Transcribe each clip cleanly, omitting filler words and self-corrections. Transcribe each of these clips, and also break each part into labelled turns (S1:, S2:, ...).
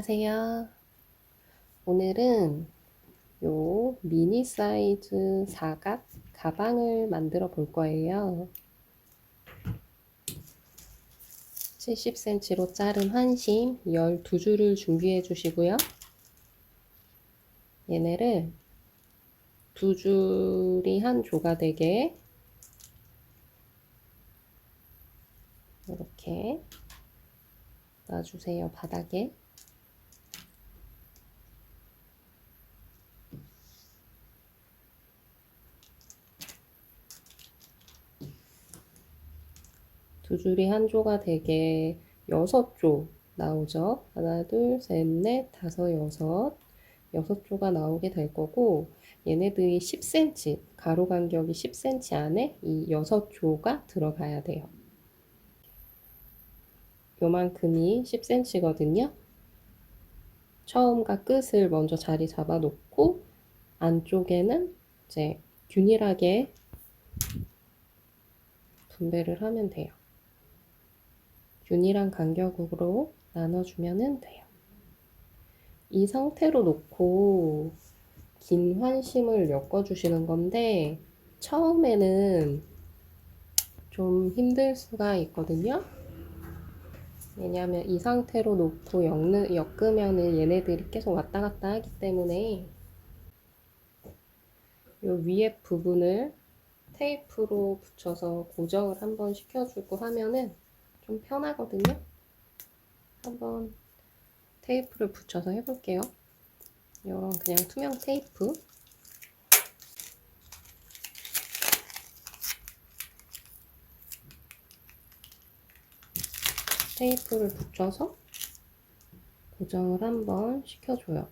S1: 안녕하세요. 오늘은 요 미니 사이즈 사각 가방을 만들어 볼 거예요. 70cm로 자른 환심 12줄을 준비해 주시고요. 얘네를 두 줄이 한 조가 되게 이렇게 놔주세요. 바닥에. 두 줄이 한 조가 되게 6조 나오죠. 하나, 둘, 셋, 넷, 다섯, 여섯 조가 나오게 될 거고, 얘네들이 10cm, 가로 간격이 10cm 안에 이 6조가 들어가야 돼요. 요만큼이 10cm거든요. 처음과 끝을 먼저 자리 잡아 놓고, 안쪽에는 이제 균일하게 분배를 하면 돼요. 균일한 간격으로 나눠주면 돼요. 이 상태로 놓고 긴 환심을 엮어주시는 건데 처음에는 좀 힘들 수가 있거든요. 왜냐하면 이 상태로 놓고 엮으면은 얘네들이 계속 왔다 갔다 하기 때문에 이 위에 부분을 테이프로 붙여서 고정을 한번 시켜주고 하면은 좀 편하거든요. 한번 테이프를 붙여서 해볼게요. 이런 그냥 투명 테이프. 테이프를 붙여서 고정을 한번 시켜줘요.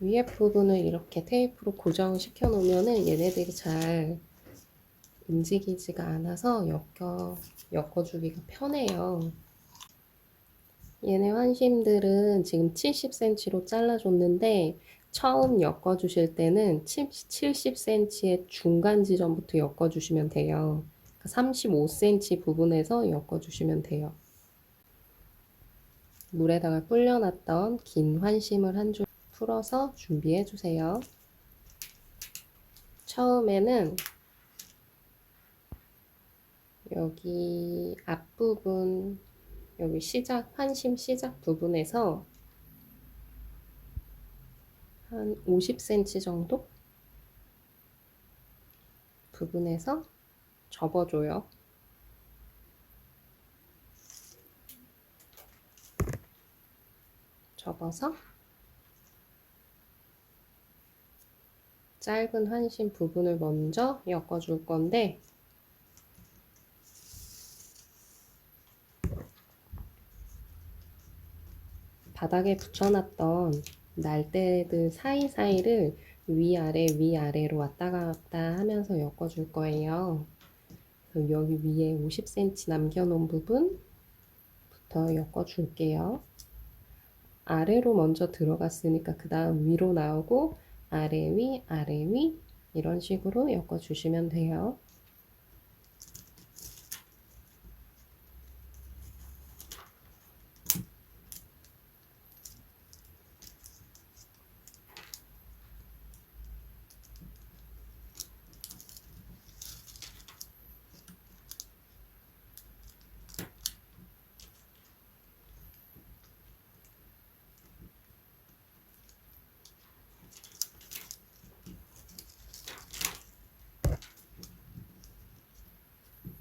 S1: 위에 부분을 이렇게 테이프로 고정시켜 놓으면은 얘네들이 잘 움직이지가 않아서 엮어주기가 편해요. 얘네 환심들은 지금 70cm로 잘라줬는데 처음 엮어주실 때는 70cm의 중간 지점부터 엮어주시면 돼요. 35cm 부분에서 엮어주시면 돼요. 물에다가 불려놨던 긴 환심을 한 줄 풀어서 준비해 주세요. 처음에는 여기 앞부분, 여기 환심 시작 부분에서 한 50cm 정도 부분에서 접어줘요. 접어서 짧은 환심 부분을 먼저 엮어줄 건데 바닥에 붙여놨던 날대들 사이사이를 위아래로 왔다 갔다 하면서 엮어줄 거예요. 그래서 여기 위에 50cm 남겨놓은 부분부터 엮어줄게요. 아래로 먼저 들어갔으니까 그 다음 위로 나오고 아래 위 이런 식으로 엮어주시면 돼요.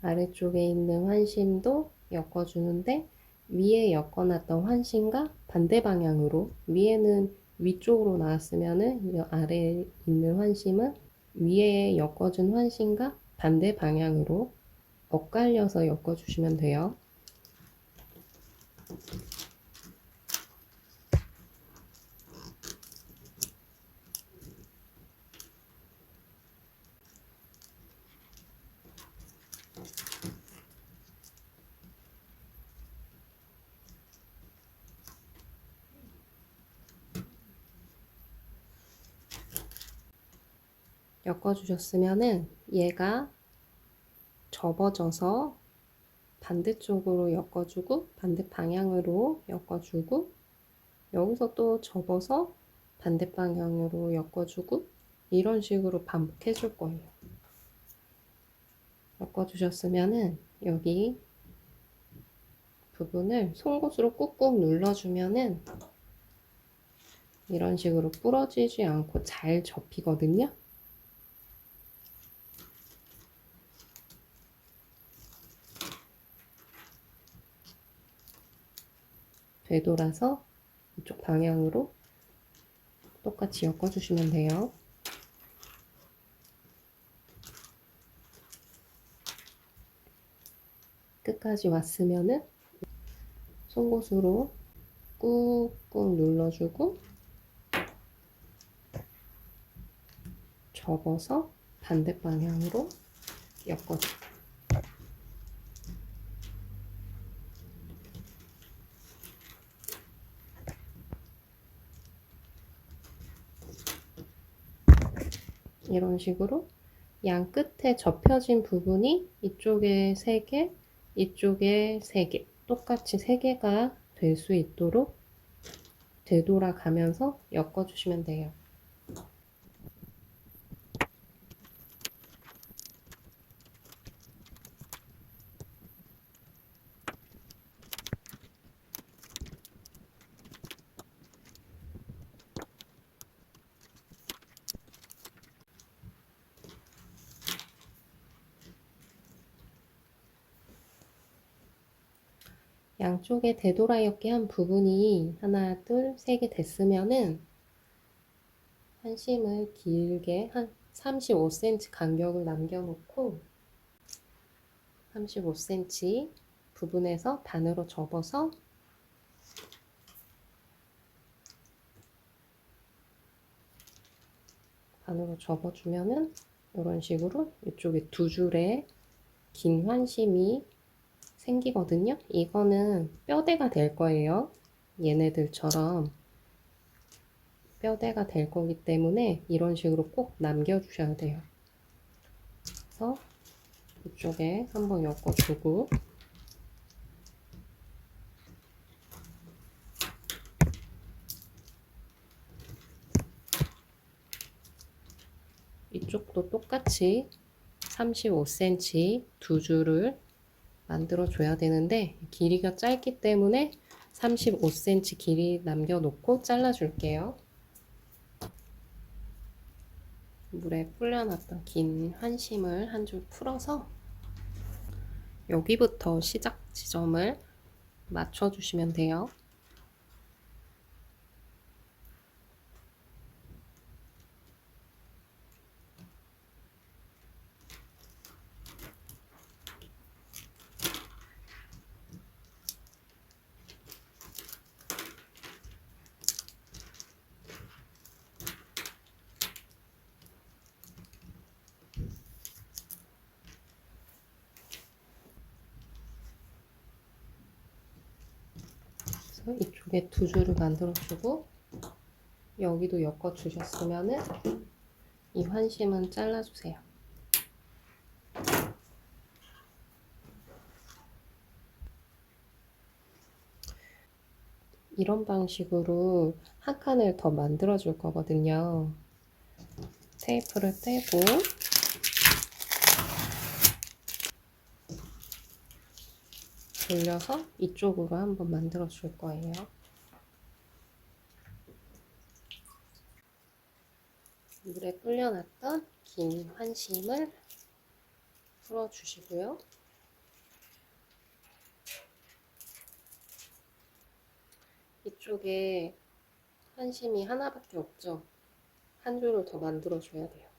S1: 아래쪽에 있는 환심도 엮어주는데 위에 엮어놨던 환심과 반대 방향으로 위에는 위쪽으로 나왔으면은 이 아래에 있는 환심은 위에 엮어준 환심과 반대 방향으로 엇갈려서 엮어주시면 돼요. 엮어주셨으면은 얘가 접어져서 반대쪽으로 엮어주고 반대 방향으로 엮어주고 여기서 또 접어서 반대 방향으로 엮어주고 이런 식으로 반복해 줄 거예요. 엮어주셨으면은 여기 부분을 송곳으로 꾹꾹 눌러주면은 이런 식으로 부러지지 않고 잘 접히거든요. 되돌아서 이쪽 방향으로 똑같이 엮어주시면 돼요. 끝까지 왔으면은 송곳으로 꾹꾹 눌러주고 접어서 반대 방향으로 엮어주고 이런 식으로 양 끝에 접혀진 부분이 이쪽에 3개, 이쪽에 3개, 똑같이 3개가 될 수 있도록 되돌아가면서 엮어주시면 돼요. 양쪽에 되돌아 엮기 한 부분이 하나, 둘, 3개 됐으면은 한심을 길게 한 35cm 간격을 남겨놓고 35cm 부분에서 반으로 접어서 반으로 접어주면은 이런 식으로 이쪽에 2줄의 긴 환심이 생기거든요. 이거는 뼈대가 될 거예요. 얘네들처럼 뼈대가 될 거기 때문에 이런 식으로 꼭 남겨주셔야 돼요. 그래서 이쪽에 한번 엮어주고 이쪽도 똑같이 35cm 2줄을 만들어 줘야 되는데 길이가 짧기 때문에 35cm 길이 남겨놓고 잘라 줄게요. 물에 불려놨던 긴 한심을 한 줄 풀어서 여기부터 시작 지점을 맞춰 주시면 돼요. 그래서 이쪽에 2줄을 만들어 주고 여기도 엮어 주셨으면은 이 환심은 잘라 주세요. 이런 방식으로 한 칸을 더 만들어 줄 거거든요. 테이프를 떼고 돌려서 이쪽으로 한번 만들어 줄 거예요. 물에 불려놨던 긴 환심을 풀어 주시고요. 이쪽에 환심이 하나밖에 없죠. 한 줄을 더 만들어 줘야 돼요.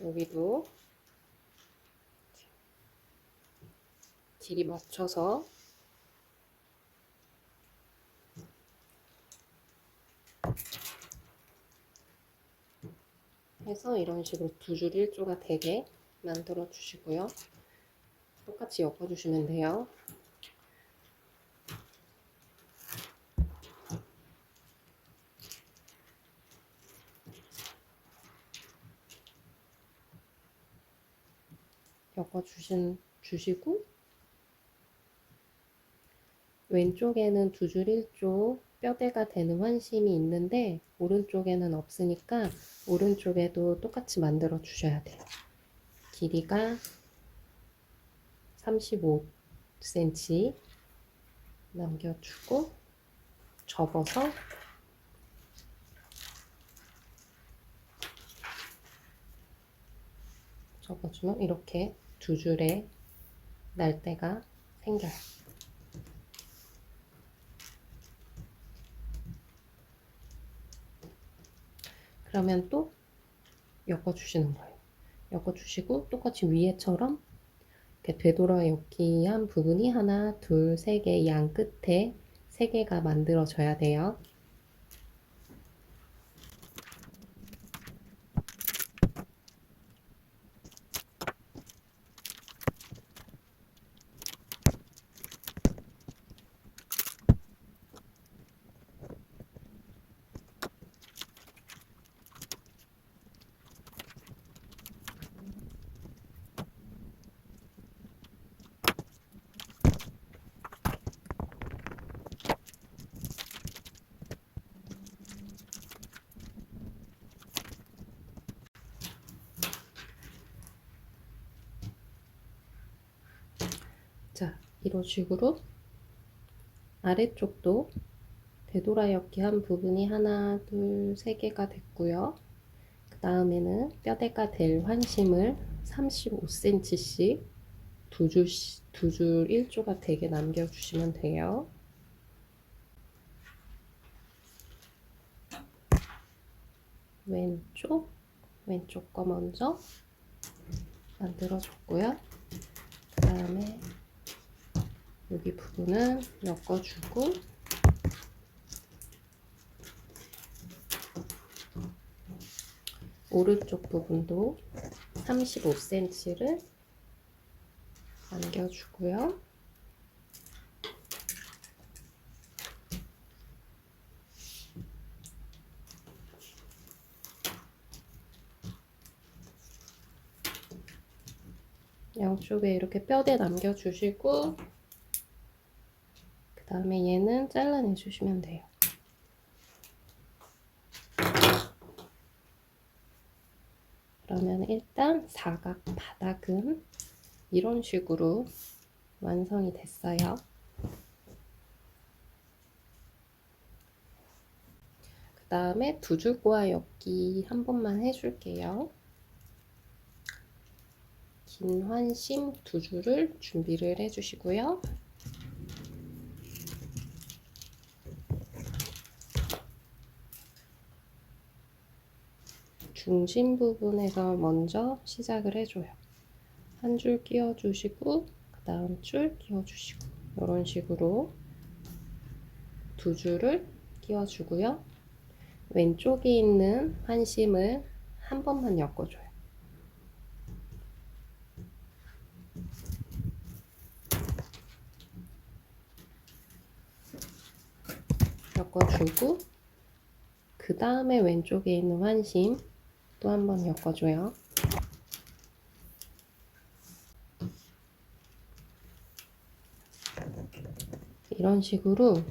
S1: 여기도 길이 맞춰서 해서 이런 식으로 2줄 1조가 되게 만들어 주시고요. 똑같이 엮어 주시면 돼요. 엮어 주시고 왼쪽에는 두 줄 1조 뼈대가 되는 환심이 있는데 오른쪽에는 없으니까 오른쪽에도 똑같이 만들어 주셔야 돼요. 길이가 35cm 남겨주고 접어서 접어주면 이렇게 두 줄의 날대가 생겨요. 그러면 또 엮어주시는 거예요. 엮어주시고 똑같이 위에처럼 이렇게 되돌아 엮기 한 부분이 하나, 둘, 세 개, 양 끝에 세 개가 만들어져야 돼요. 자, 이런 식으로 아래쪽도 되돌아 엮기 한 부분이 하나, 둘, 세 개가 됐고요. 그 다음에는 뼈대가 될 환심을 35cm씩 두 줄 1조가 되게 남겨주시면 돼요. 왼쪽 거 먼저 만들어줬고요. 그 다음에 여기 부분은 엮어주고 오른쪽 부분도 35cm를 남겨주고요. 양쪽에 이렇게 뼈대 남겨주시고 그 다음에 얘는 잘라내주시면 돼요. 그러면 일단 사각 바닥은 이런 식으로 완성이 됐어요. 그 다음에 두 줄 꼬아 엮기 한 번만 해줄게요. 긴 환심 두 줄을 준비를 해주시고요. 중심 부분에서 먼저 시작을 해줘요. 한 줄 끼워주시고 그 다음 줄 끼워주시고 이런 식으로 두 줄을 끼워주고요. 왼쪽에 있는 환심을 한 번만 엮어줘요. 엮어주고 그 다음에 왼쪽에 있는 환심 또 한 번 엮어줘요. 이런 식으로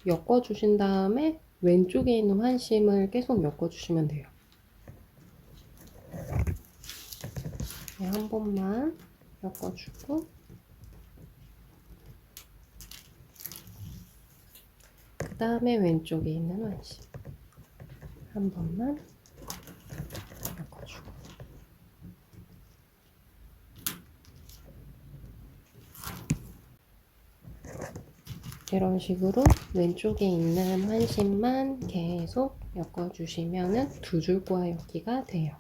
S1: 엮어주신 다음에 왼쪽에 있는 환심을 계속 엮어주시면 돼요. 네, 한 번만 엮어주고 그 다음에 왼쪽에 있는 환심 한 번만 엮어주고 이런 식으로 왼쪽에 있는 환심만 계속 엮어주시면 두 줄 꼬아 엮기가 돼요.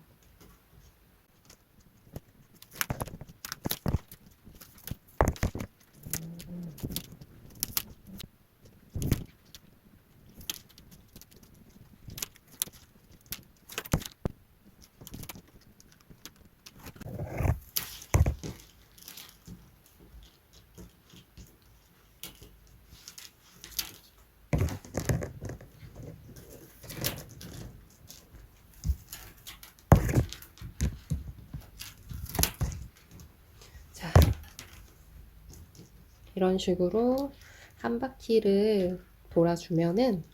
S1: 이런 식으로 한 바퀴를 돌아주면은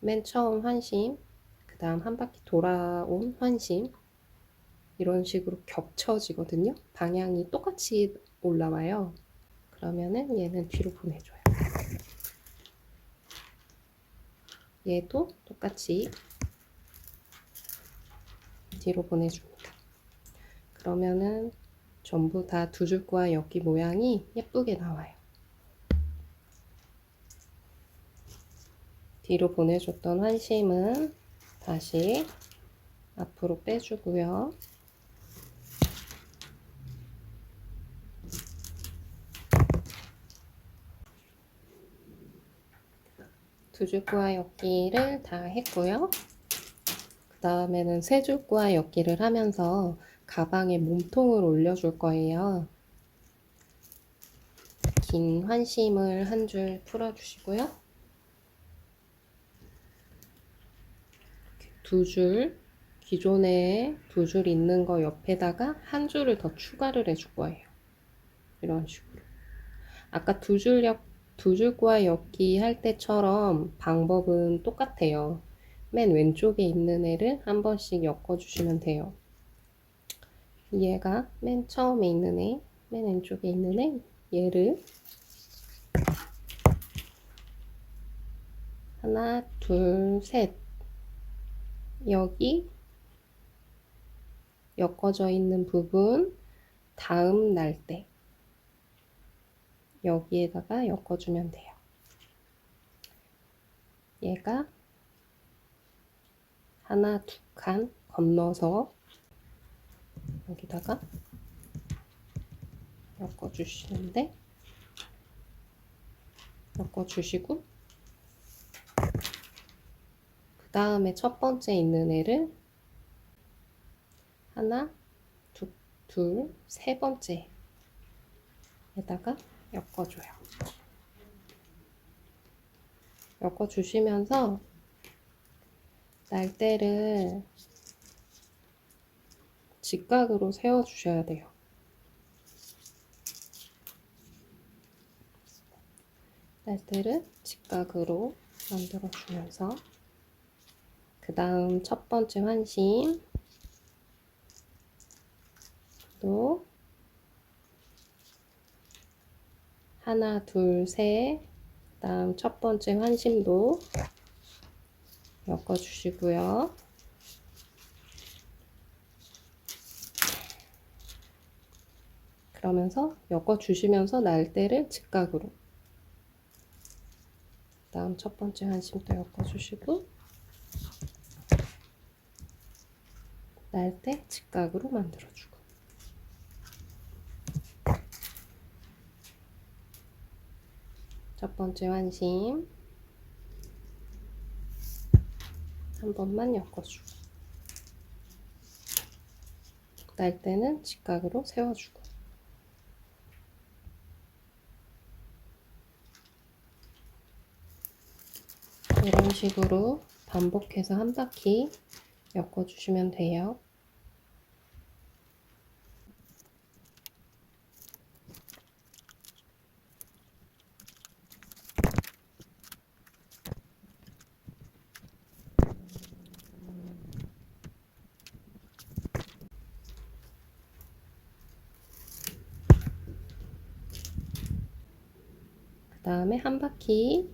S1: 맨 처음 환심, 그 다음 한 바퀴 돌아온 환심, 이런 식으로 겹쳐지거든요. 방향이 똑같이 올라와요. 그러면은 얘는 뒤로 보내줘요. 얘도 똑같이 뒤로 보내줍니다. 그러면은 전부 다 두 줄과 엮기 모양이 예쁘게 나와요. 뒤로 보내줬던 환심은 다시 앞으로 빼주고요. 두 줄과 엮기를 다 했고요. 그 다음에는 세 줄과 엮기를 하면서 가방에 몸통을 올려줄 거예요. 긴 환심을 한 줄 풀어주시고요. 두 줄, 기존에 두 줄 있는 거 옆에다가 한 줄을 더 추가를 해줄 거예요. 이런 식으로. 아까 두 줄과 엮기 할 때처럼 방법은 똑같아요. 맨 왼쪽에 있는 애를 한 번씩 엮어주시면 돼요. 얘가 맨 처음에 있는 애, 맨 왼쪽에 있는 애, 얘를 하나, 둘, 셋. 여기 엮어져 있는 부분 다음 날때 여기에다가 엮어주면 돼요. 얘가 하나, 두 칸 건너서 여기다가 엮어주시는데 엮어주시고 그 다음에 첫 번째 있는 애를 하나, 둘, 세 번째에다가 엮어줘요. 엮어주시면서 날대를 직각으로 세워주셔야 돼요. 날대를 직각으로 만들어주면서 그 다음 첫 번째 환심 또 하나, 둘, 셋 그 다음 첫 번째 환심도 엮어주시고요. 그러면서 엮어주시면서 날대를 직각으로 그 다음 첫 번째 환심도 엮어주시고 날대 직각으로 만들어주고 첫 번째 환심 한 번만 엮어주고 날대는 직각으로 세워주고 이런 식으로 반복해서 한 바퀴 엮어주시면 돼요. 그 다음에 한 바퀴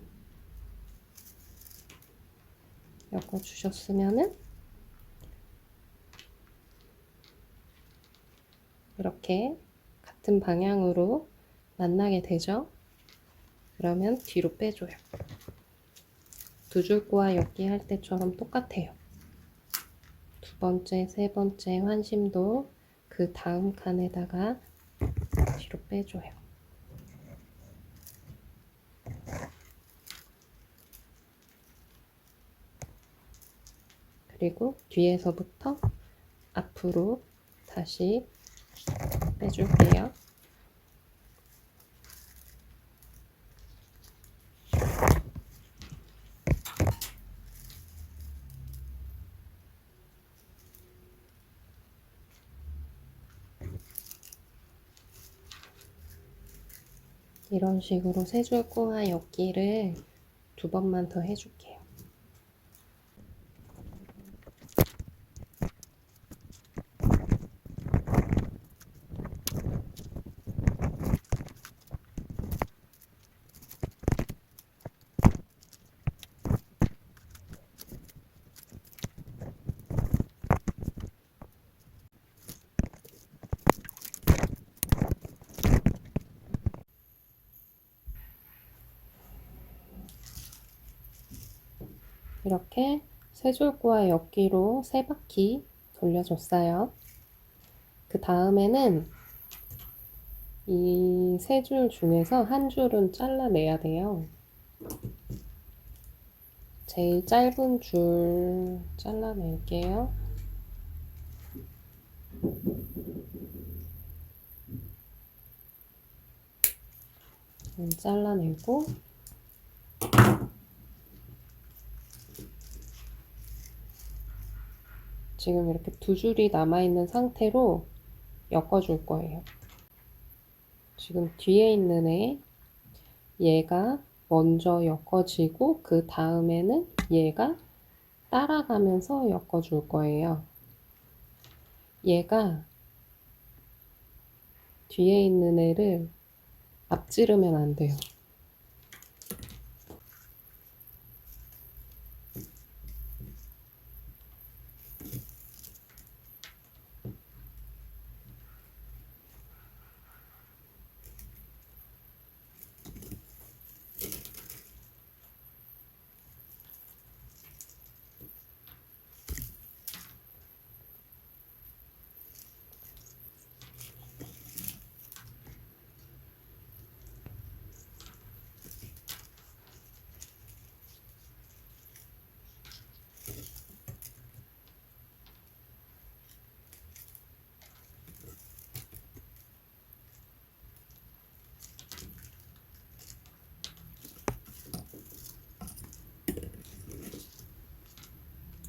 S1: 엮어주셨으면은 이렇게 같은 방향으로 만나게 되죠. 그러면 뒤로 빼줘요. 두 줄과 엮기 할 때처럼 똑같아요. 두 번째, 세 번째 환심도 그 다음 칸에다가 뒤로 빼줘요. 그리고 뒤에서부터 앞으로 다시 빼줄게요. 이런 식으로 세 줄 꼬아 엮기를 2번만 더 해줄게요. 이렇게 세 줄 꼬아 엮기로 3바퀴 돌려줬어요. 그 다음에는 이 세 줄 중에서 한 줄은 잘라내야 돼요. 제일 짧은 줄 잘라낼게요. 잘라내고 지금 이렇게 2줄이 남아있는 상태로 엮어줄 거예요. 지금 뒤에 있는 얘가 먼저 엮어지고 그 다음에는 얘가 따라가면서 엮어줄 거예요. 얘가 뒤에 있는 애를 앞지르면 안 돼요.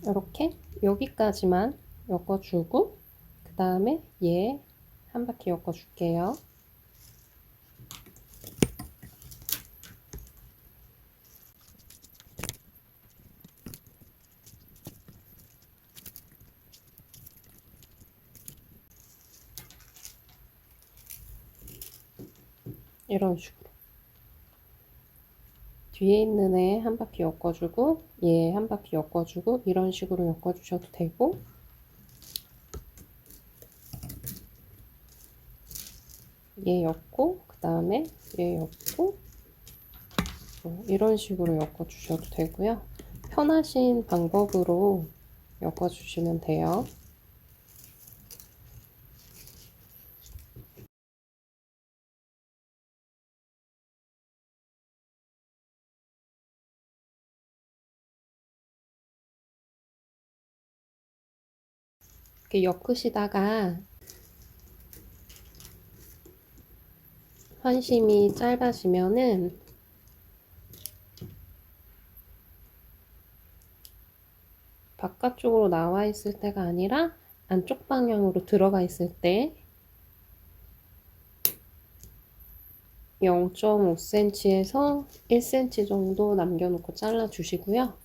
S1: 이렇게 여기까지만 엮어주고 그 다음에 얘 한 바퀴 엮어줄게요. 이런 식으로 뒤에 있는 애 한 바퀴 엮어주고 얘 한 바퀴 엮어주고 이런 식으로 엮어주셔도 되고 얘 엮고 그 다음에 얘 엮고 이런 식으로 엮어주셔도 되고요. 편하신 방법으로 엮어주시면 돼요. 이렇게 엮으시다가 환심이 짧아지면은 바깥쪽으로 나와 있을 때가 아니라 안쪽 방향으로 들어가 있을 때 0.5cm에서 1cm 정도 남겨놓고 잘라주시고요.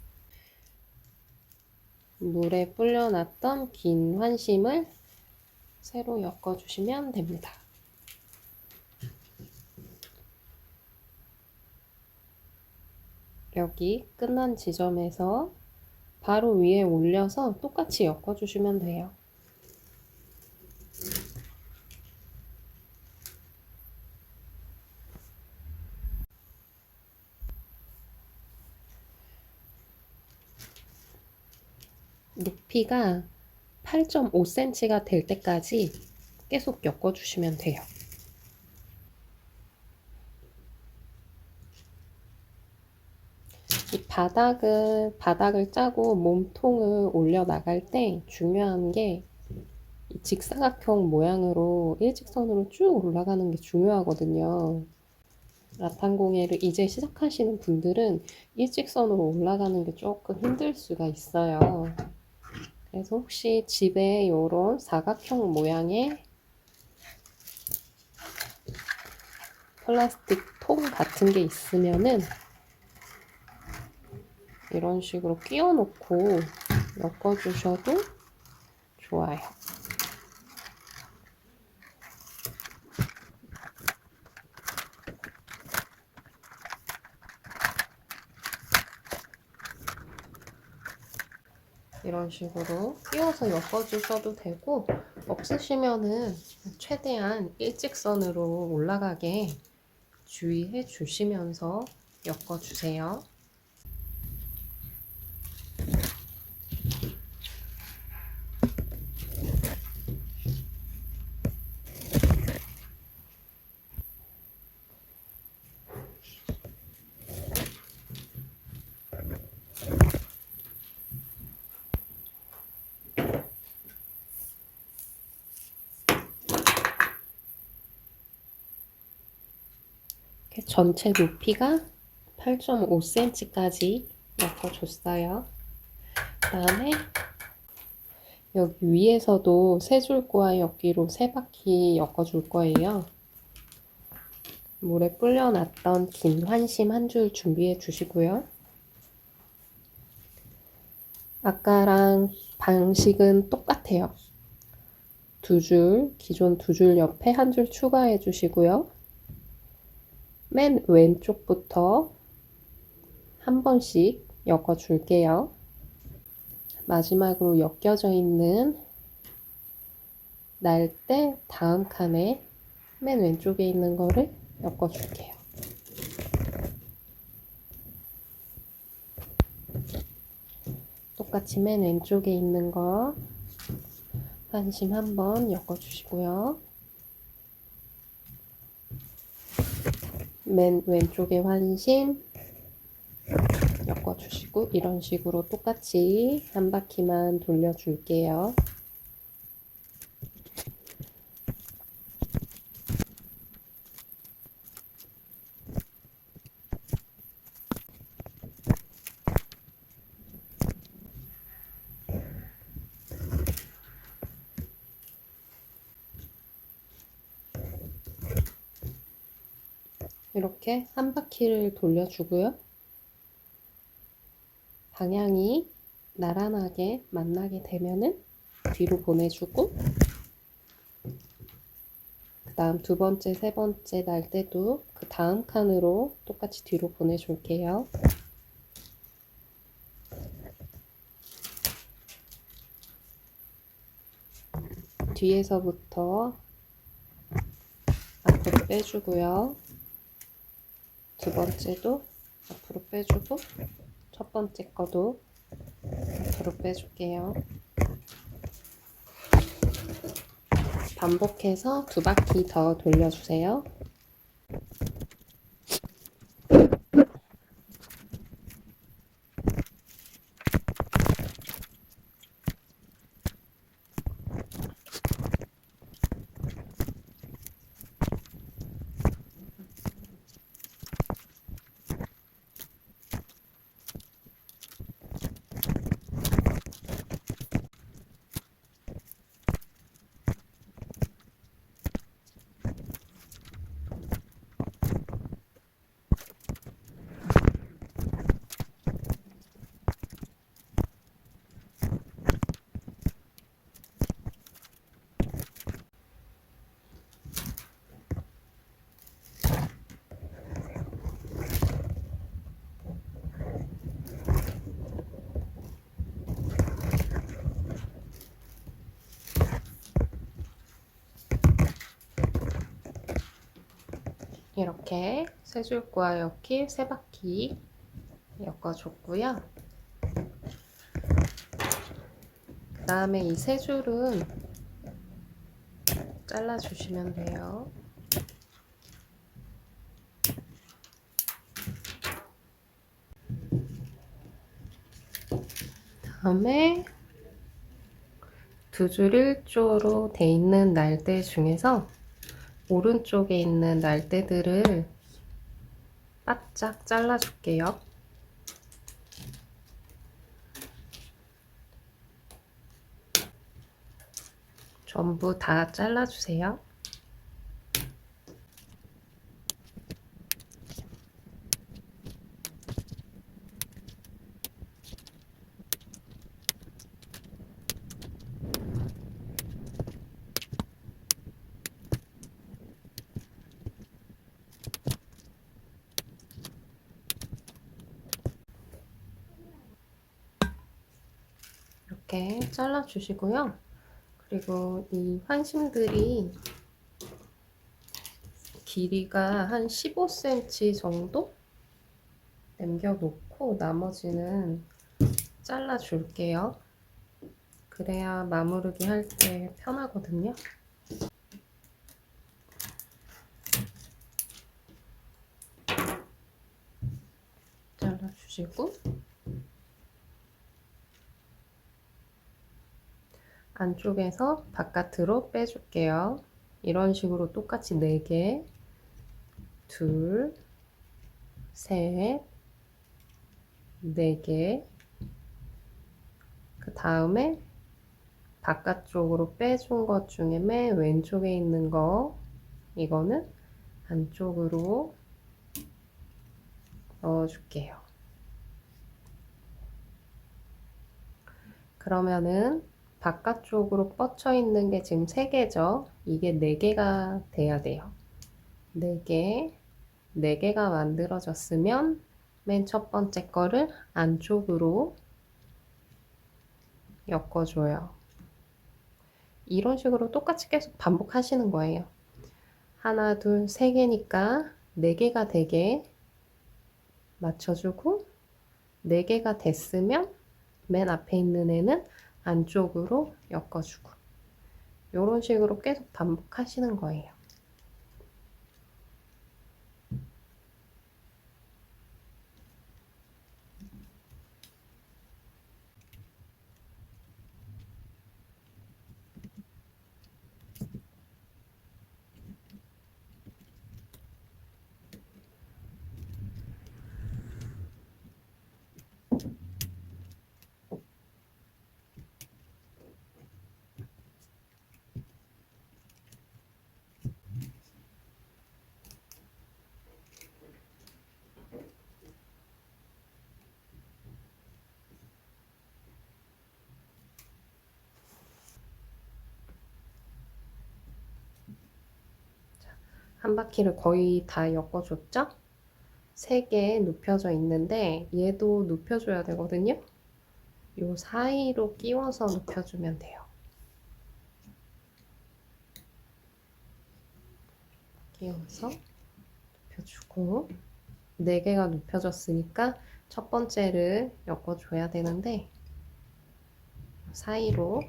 S1: 물에 불려놨던 긴 환심을 새로 엮어주시면 됩니다. 여기 끝난 지점에서 바로 위에 올려서 똑같이 엮어주시면 돼요. 높이가 8.5cm가 될 때까지 계속 엮어주시면 돼요. 이 바닥을 짜고 몸통을 올려 나갈 때 중요한 게 이 직사각형 모양으로 일직선으로 쭉 올라가는 게 중요하거든요. 라탄공예를 이제 시작하시는 분들은 일직선으로 올라가는 게 조금 힘들 수가 있어요. 그래서 혹시 집에 이런 사각형 모양의 플라스틱 통 같은 게 있으면은 이런 식으로 끼워 놓고 엮어주셔도 좋아요. 이런 식으로 끼워서 엮어주셔도 되고, 없으시면은 최대한 일직선으로 올라가게 주의해 주시면서 엮어주세요. 전체 높이가 8.5cm까지 엮어줬어요. 그 다음에 여기 위에서도 세 줄과 엮기로 3바퀴 엮어줄 거예요. 물에 불려놨던 긴 환심 한 줄 준비해 주시고요. 아까랑 방식은 똑같아요. 기존 2줄 옆에 한 줄 추가해 주시고요. 맨 왼쪽부터 한 번씩 엮어 줄게요. 마지막으로 엮여져 있는 날대 다음 칸에 맨 왼쪽에 있는 거를 엮어 줄게요. 똑같이 맨 왼쪽에 있는 거 환심 한번 엮어 주시고요. 맨 왼쪽에 환심 엮어 주시고, 이런 식으로 똑같이 한 바퀴만 돌려 줄게요. 이렇게 한 바퀴를 돌려주고요. 방향이 나란하게 만나게 되면은 뒤로 보내주고, 그 다음 2번째, 3번째 날 때도 그 다음 칸으로 똑같이 뒤로 보내줄게요. 뒤에서부터 앞으로 빼주고요. 2번째도 앞으로 빼주고, 첫 번째 거도 앞으로 빼줄게요. 반복해서 2바퀴 더 돌려주세요. 이렇게 세 줄과 엮기 3바퀴 엮어줬고요. 그 다음에 이 세 줄은 잘라주시면 돼요. 다음에 2줄 1조로 돼 있는 날대 중에서 오른쪽에 있는 날대들을 바짝 잘라줄게요. 전부 다 잘라주세요. 이렇게 잘라 주시고요. 그리고 이 환심들이 길이가 한 15cm 정도 남겨놓고 나머지는 잘라 줄게요. 그래야 마무르기 할 때 편하거든요. 잘라주시고 안쪽에서 바깥으로 빼줄게요. 이런 식으로 똑같이 4개, 둘, 셋, 4개. 그 다음에 바깥쪽으로 빼준 것 중에 맨 왼쪽에 있는 거, 이거는 안쪽으로 넣어줄게요. 그러면은 바깥쪽으로 뻗쳐 있는 게 지금 3개죠. 이게 4개가 돼야 돼요. 4개, 4개가 만들어졌으면 맨 첫 번째 거를 안쪽으로 엮어줘요. 이런 식으로 똑같이 계속 반복하시는 거예요. 하나, 둘, 3개니까 4개가 되게 맞춰주고 4개가 됐으면 맨 앞에 있는 애는 안쪽으로 엮어주고 이런 식으로 계속 반복하시는 거예요. 한 바퀴를 거의 다 엮어줬죠? 3개 눕혀져 있는데 얘도 눕혀줘야 되거든요. 요 사이로 끼워서 눕혀주면 돼요. 끼워서 눕혀주고 4개가 눕혀졌으니까 첫 번째를 엮어줘야 되는데 사이로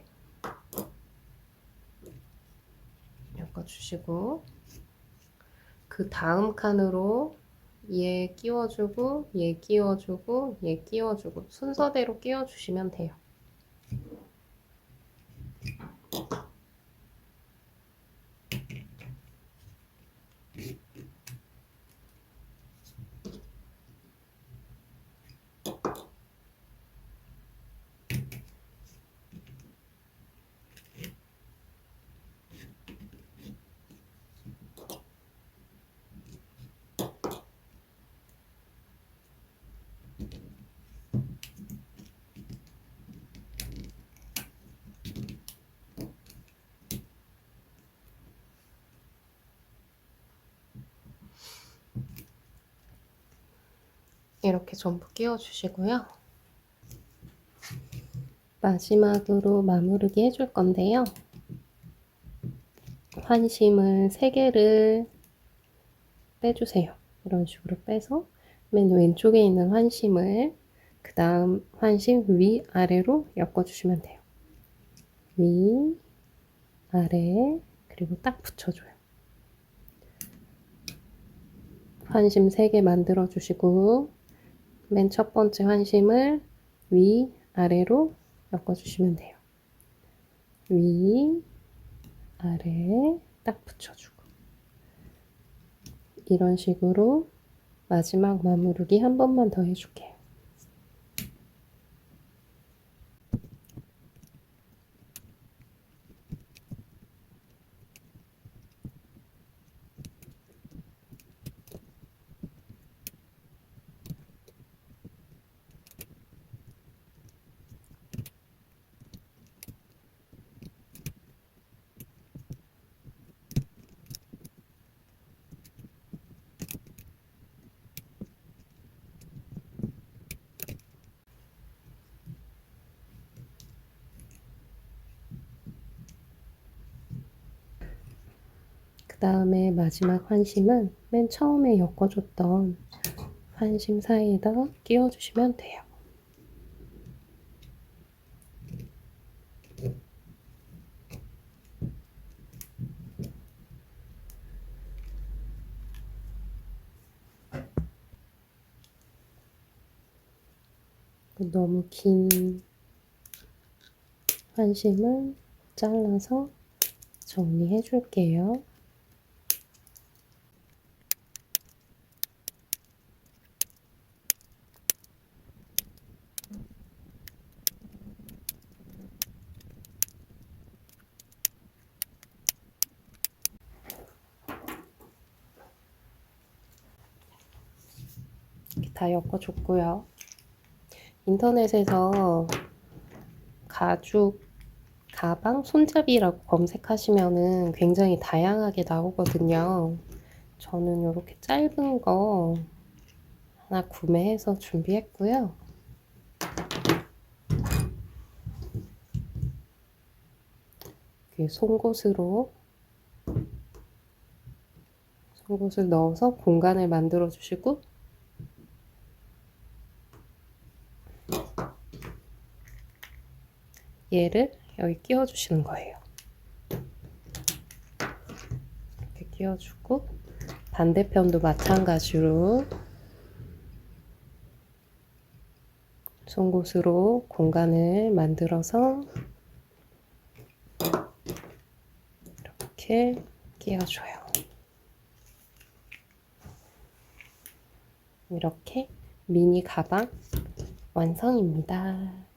S1: 엮어주시고 그 다음 칸으로 얘 끼워주고 얘 끼워주고 얘 끼워주고 순서대로 끼워주시면 돼요. 이렇게 전부 끼워주시고요. 마지막으로 마무르기 해줄 건데요. 환심을 3개를 빼주세요. 이런 식으로 빼서 맨 왼쪽에 있는 환심을 그 다음 환심 위 아래로 엮어주시면 돼요. 위 아래 그리고 딱 붙여줘요. 환심 3개 만들어 주시고 맨 첫 번째 환심을 위 아래로 엮어주시면 돼요. 위 아래 딱 붙여주고 이런 식으로 마지막 마무르기 한 번만 더 해줄게요. 그 다음에 마지막 환심은 맨 처음에 엮어줬던 환심 사이에다 끼워주시면 돼요. 너무 긴 환심은 잘라서 정리해 줄게요. 이렇게 다 엮어줬고요. 인터넷에서 가죽 가방 손잡이라고 검색하시면은 굉장히 다양하게 나오거든요. 저는 이렇게 짧은 거 하나 구매해서 준비했고요. 속옷을 넣어서 공간을 만들어 주시고 얘를 여기 끼워 주시는 거예요. 이렇게 끼워 주고 반대편도 마찬가지로 송곳으로 공간을 만들어서 이렇게 끼워줘요. 이렇게 미니 가방 완성입니다.